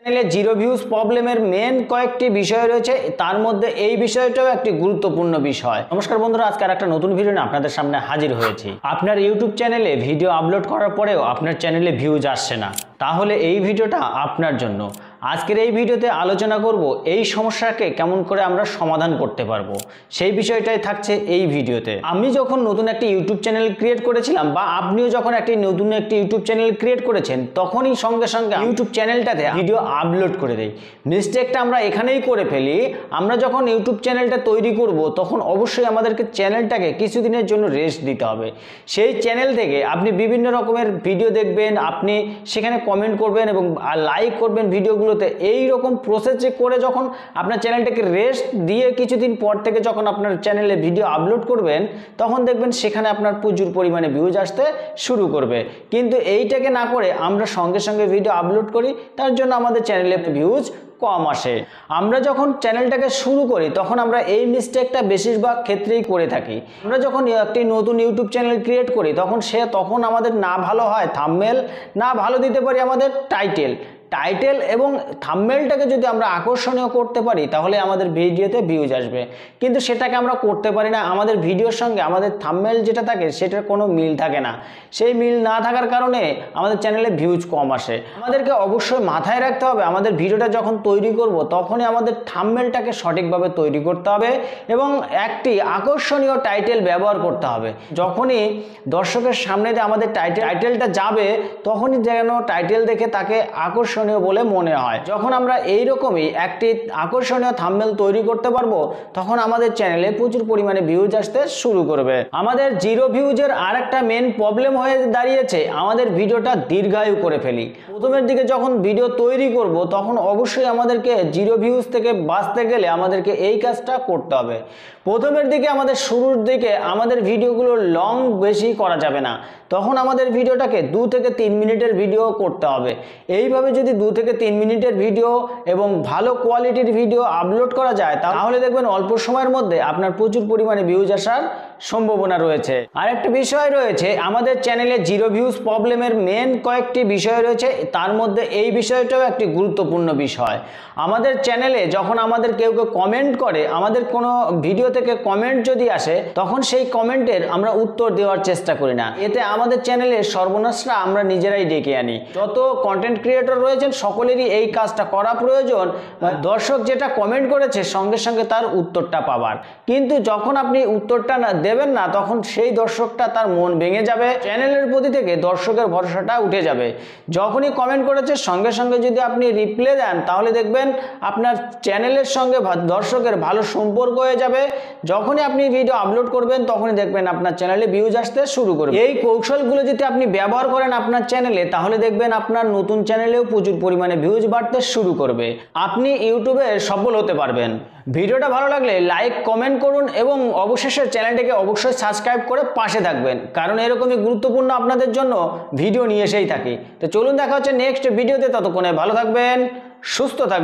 চ্যানেলে zero views প্রবলেমের main কয়েকটি বিষয় রয়েছে, তার মধ্যে এই বিষয়টাও একটি গুরুত্বপূর্ণ বিষয়। নমস্কার বন্ধুরা, আজকে আর একটা নতুন ভিডিও নিয়ে আপনাদের সামনে হাজির হয়েছি। আপনার ইউটিউব চ্যানেলে ভিডিও আপলোড করার পরেও আপনার চ্যানেলে ভিউজ আসছে না, তাহলে এই ভিডিওটা আপনার জন্য। আজকের এই ভিডিওতে আলোচনা করব এই সমস্যাকে কেমন করে আমরা সমাধান করতে পারবো, সেই বিষয়টাই থাকছে এই ভিডিওতে। আমি যখন নতুন একটি ইউটিউব চ্যানেল ক্রিয়েট করেছিলাম, বা আপনিও যখন নতুন একটি ইউটিউব চ্যানেল ক্রিয়েট করেছেন, তখনই সঙ্গে সঙ্গে ইউটিউব চ্যানেলটাতে ভিডিও আপলোড করে দেই। মিস্টেকটা আমরা এখানেই করে ফেলি, আমরা যখন ইউটিউব চ্যানেলটা তৈরি করব তখন অবশ্যই আমাদেরকে চ্যানেলটাকে কিছুদিনের জন্য রেস্ট দিতে হবে। সেই চ্যানেল থেকে আপনি বিভিন্ন রকমের ভিডিও দেখবেন, আপনি সেখানে কমেন্ট করবেন এবং লাইক করবেন ভিডিওগুলোতে। এই রকম প্রসেসে করে যখন আপনার চ্যানেলটাকে রেস্ট দিয়ে কিছুদিন পর থেকে যখন আপনার চ্যানেলে ভিডিও আপলোড করবেন, তখন দেখবেন সেখানে আপনার প্রচুর পরিমাণে ভিউজ আসতে শুরু করবে। কিন্তু এইটাকে না করে আমরা সঙ্গে সঙ্গে ভিডিও আপলোড করি, তার জন্য আমাদের চ্যানেলে ভিউজ কম আসে। আমরা যখন চ্যানেলটাকে শুরু করি তখন আমরা এই মিস্টেকটা বেশিরভাগ ক্ষেত্রেই করে থাকি। আমরা যখন একটি নতুন ইউটিউব চ্যানেল ক্রিয়েট করি তখন আমাদের না ভালো হয় থাম্বনেল, না ভালো দিতে পারি আমাদের টাইটেল এবং থাম্বনেলটাকে যদি আমরা আকর্ষণীয় করতে পারি তাহলে আমাদের ভিডিওতে ভিউজ আসবে। কিন্তু সেটাকে আমরা করতে পারি না, আমাদের ভিডিওর সঙ্গে আমাদের থাম্বনেল যেটা থাকে সেটার কোনো মিল থাকে না। সেই মিল না থাকার কারণে আমাদের চ্যানেলে ভিউজ কম আসে। আমাদেরকে অবশ্যই মাথায় রাখতে হবে, আমাদের ভিডিওটা যখন তৈরি করব তখনই আমাদের থাম্বনেলটাকে সঠিকভাবে তৈরি করতে হবে এবং একটি আকর্ষণীয় টাইটেল ব্যবহার করতে হবে। যখনই দর্শকের সামনে যে আমাদের টাইটেলটা যাবে, তখনই যেন টাইটেল দেখে তাকে আকর্ষণীয় বলে মনে হয়। যখন আমরা এইরকমই একটি আকর্ষণীয় থাম্বনেল তৈরি করতে পারবো, তখন আমাদের চ্যানেলে প্রচুর পরিমাণে ভিউজ আসতে শুরু করবে। আমাদের জিরো ভিউজের আর একটা মেন প্রবলেম হয়ে দাঁড়িয়েছে, আমাদের ভিডিওটা দীর্ঘায়ু করে ফেলি। প্রথমের দিকে যখন ভিডিও তৈরি করব তখন অবশ্যই আমাদেরকে জিরো ভিউজ থেকে বাঁচতে গেলে আমাদেরকে এই কাজটা করতে হবে। প্রথমের দিকে আমাদের শুরুর দিকে আমাদের ভিডিওগুলো লং বেশি করা যাবে না, তখন আমাদের ভিডিওটাকে 2 থেকে 3 মিনিটের ভিডিও করতে হবে। এইভাবে যদি 2 থেকে 3 মিনিটের ভিডিও এবং ভালো কোয়ালিটির ভিডিও আপলোড করা যায়, তাহলে দেখবেন অল্প সময়ের মধ্যে আপনার প্রচুর পরিমাণে ভিউজ আসার সম্ভাবনা রয়েছে। আরেকটা বিষয় রয়েছে, আমাদের চ্যানেলে জিরো ভিউজ প্রবলেমের মেন কয়েকটি বিষয় রয়েছে, তার মধ্যে এই বিষয়টাও একটি গুরুত্বপূর্ণ বিষয়। আমাদের চ্যানেলে যখন আমাদের কেউ কমেন্ট করে, আমাদের কোনো ভিডিও থেকে কমেন্ট যদি আসে, তখন সেই কমেন্টের আমরা উত্তর দেওয়ার চেষ্টা করি না। এতে আমাদের চ্যানেলের সর্বনাশটা আমরা নিজেরাই ডেকে আনি। যত কন্টেন্ট ক্রিয়েটর রয়েছেন সকলেরই এই কাজটা করা প্রয়োজন। দর্শক যেটা কমেন্ট করেছে সঙ্গে সঙ্গে তার উত্তরটা পাবার, কিন্তু যখন আপনি উত্তরটা দেবেন না, তখন সেই দর্শকটা তার মন ভেঙে যাবে, চ্যানেলের প্রতি থেকে দর্শকের ভরসাটা উঠে যাবে। যখনই কমেন্ট করেছে সঙ্গে সঙ্গে যদি আপনি রিপ্লাই দেন, তাহলে দেখবেন আপনার চ্যানেলের সঙ্গে দর্শকের ভালো সম্পর্ক হয়ে যাবে। যখনই আপনি ভিডিও আপলোড করবেন তখনই দেখবেন আপনার চ্যানেলে ভিউজ আসতে শুরু করবে। এই কৌশলগুলো যদি আপনি ব্যবহার করেন আপনার চ্যানেলে, তাহলে দেখবেন আপনার নতুন চ্যানেলেও প্রচুর পরিমাণে ভিউজ বাড়তে শুরু করবে, আপনি ইউটিউবে সফল হতে পারবেন। ভিডিওটা ভালো লাগলে লাইক কমেন্ট করুন এবং অবশেষে চ্যানেলটিকে অবশ্যই সাবস্ক্রাইব করে পাশে থাকবেন, কারণ এরকমই গুরুত্বপূর্ণ আপনাদের জন্য ভিডিও নিয়ে এসেই থাকি। তো চলুন দেখা হচ্ছে নেক্সট ভিডিওতে, ততক্ষণে ভালো থাকবেন, সুস্থ থাকবেন।